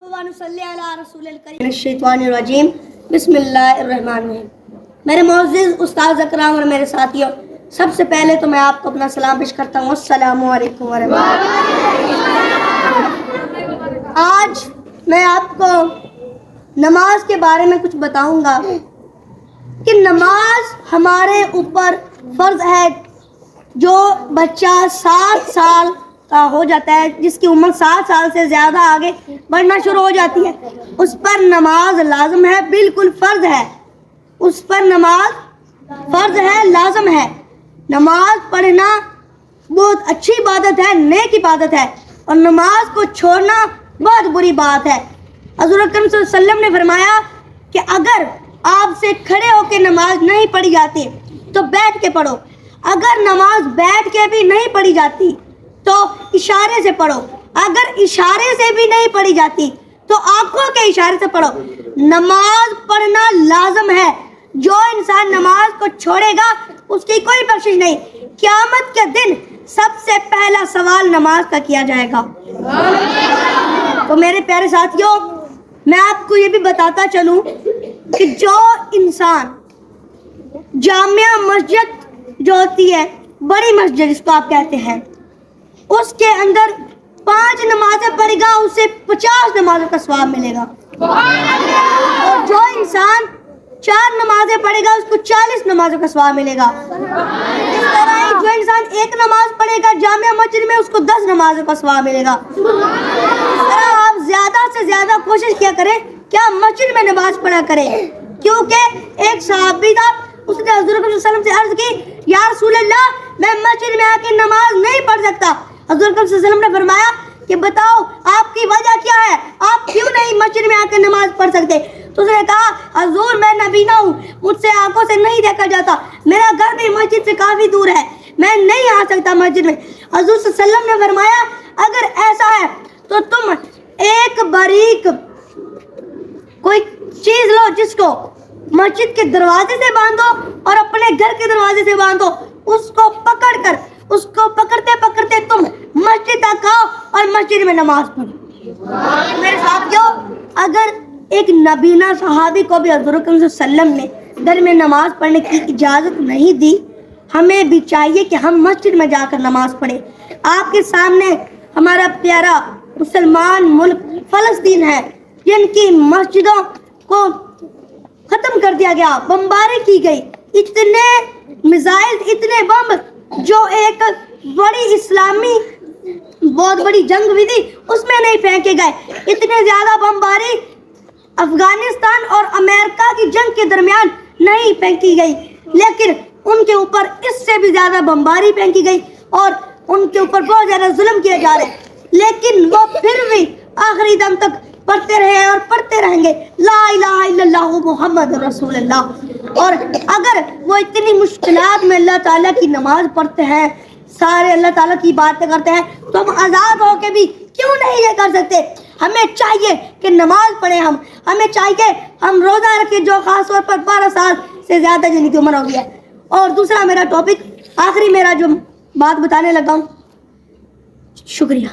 بسم اللہ الرحمن الرحیم۔ میرے معزز استاد اکرام اور میرے ساتھیوں، سب سے پہلے تو میں آپ کو اپنا سلام پیش کرتا ہوں۔ السلام علیکم ورحمۃ اللہ۔ آج میں آپ کو نماز کے بارے میں کچھ بتاؤں گا کہ نماز ہمارے اوپر فرض ہے۔ جو بچہ 7 سال کا ہو جاتا ہے، جس کی عمر 7 سال سے زیادہ آگے بڑھنا شروع ہو جاتی ہے، اس پر نماز لازم ہے، بالکل فرض ہے۔ اس پر نماز فرض ہے، لازم ہے۔ نماز پڑھنا بہت اچھی عبادت ہے، نیک عبادت ہے، اور نماز کو چھوڑنا بہت بری بات ہے۔ حضور اکرم صلی اللہ علیہ وسلم نے فرمایا کہ اگر آپ سے کھڑے ہو کے نماز نہیں پڑھی جاتی تو بیٹھ کے پڑھو، اگر نماز بیٹھ کے بھی نہیں پڑھی جاتی تو اشارے سے پڑھو، اگر اشارے سے بھی نہیں پڑھی جاتی تو آنکھوں کے اشارے سے پڑھو۔ نماز پڑھنا لازم ہے۔ جو انسان نماز کو چھوڑے گا اس کی کوئی بخشش نہیں۔ قیامت کے دن سب سے پہلا سوال نماز کا کیا جائے گا۔ تو میرے پیارے ساتھیوں، میں آپ کو یہ بھی بتاتا چلوں کہ جو انسان جامعہ مسجد جو ہوتی ہے، بڑی مسجد جس کو آپ کہتے ہیں، اس کے اندر 5 نمازیں پڑھے گا، اسے 50 نمازوں کا ثواب ملے گا۔ اور جو انسان 4 نمازیں پڑھے گا، اس کو 40 نمازوں کا ثواب ملے گا۔ اس طرح جو انسان 1 نماز پڑھے گا جامعہ مسجد میں، اس کو 10 نمازوں کا ثواب ملے گا۔ اس طرح آپ زیادہ سے زیادہ کوشش کیا کریں کہ آپ مسجد میں نماز پڑھا کریں، کیونکہ ایک صحابی تھا، اس نے حضور صلی اللہ علیہ وسلم سے عرض کی، یا رسول اللہ، میں مسجد میں آ کے نماز نہیں پڑھ سکتا۔ حضور صلی اللہ علیہ وسلم نے فرمایا کہ بتاؤ آپ کی وجہ کیا ہے، آپ کیوں نہیں مسجد میں آ کے نماز پڑھ سکتے؟ تو اس نے کہا، حضور میں نبینا ہوں، مجھ سے آنکھوں سے نہیں دیکھا جاتا، میرا گھر بھی مسجد سے کافی دور ہے، میں نہیں آ سکتا مسجد میں۔ حضور صلی اللہ علیہ وسلم نے فرمایا اگر ایسا ہے تو تم ایک باریک کوئی چیز لو جس کو مسجد کے دروازے سے باندھو اور اپنے گھر کے دروازے سے باندھو، اس کو پکڑتے پکڑتے تم مسجد تک آؤ اور مسجد میں نماز پڑھو۔ میرے ساتھیوں، اگر ایک نبینا صحابی کو بھی حضور صلی اللہ علیہ وسلم نے گھر میں نماز پڑھنے کی اجازت نہیں دی، ہمیں بھی چاہیے کہ ہم مسجد میں جا کر نماز پڑھیں۔ آپ کے سامنے ہمارا پیارا مسلمان ملک فلسطین ہے، جن کی مسجدوں کو ختم کر دیا گیا، بمباری کی گئی، اتنے میزائل، اتنے بم جو ایک بڑی اسلامی بہت بڑی جنگ ہوئی تھی اس میں نہیں پھینکے گئے، اتنے زیادہ بمباری افغانستان اور امریکہ کی جنگ کے درمیان نہیں پھینکی گئی، لیکن ان کے اوپر اس سے بھی زیادہ بمباری پھینکی گئی اور ان کے اوپر بہت زیادہ ظلم کیے جا رہے، لیکن وہ پھر بھی آخری دم تک پڑھتے رہے اور پڑھتے رہیں گے، لا الہ الا اللہ محمد رسول اللہ۔ اور اگر وہ اتنی مشکلات میں اللہ تعالیٰ کی نماز پڑھتے ہیں، سارے اللہ تعالیٰ کی باتیں کرتے ہیں، تو ہم آزاد ہو کے بھی کیوں نہیں یہ کر سکتے؟ ہمیں چاہیے کہ نماز پڑھیں، ہمیں چاہیے ہم روزہ رکھیں، جو خاص طور پر 12 سال سے زیادہ جن کی عمر ہو گئی ہے۔ اور دوسرا میرا ٹاپک، آخری میرا جو بات بتانے لگا ہوں، شکریہ۔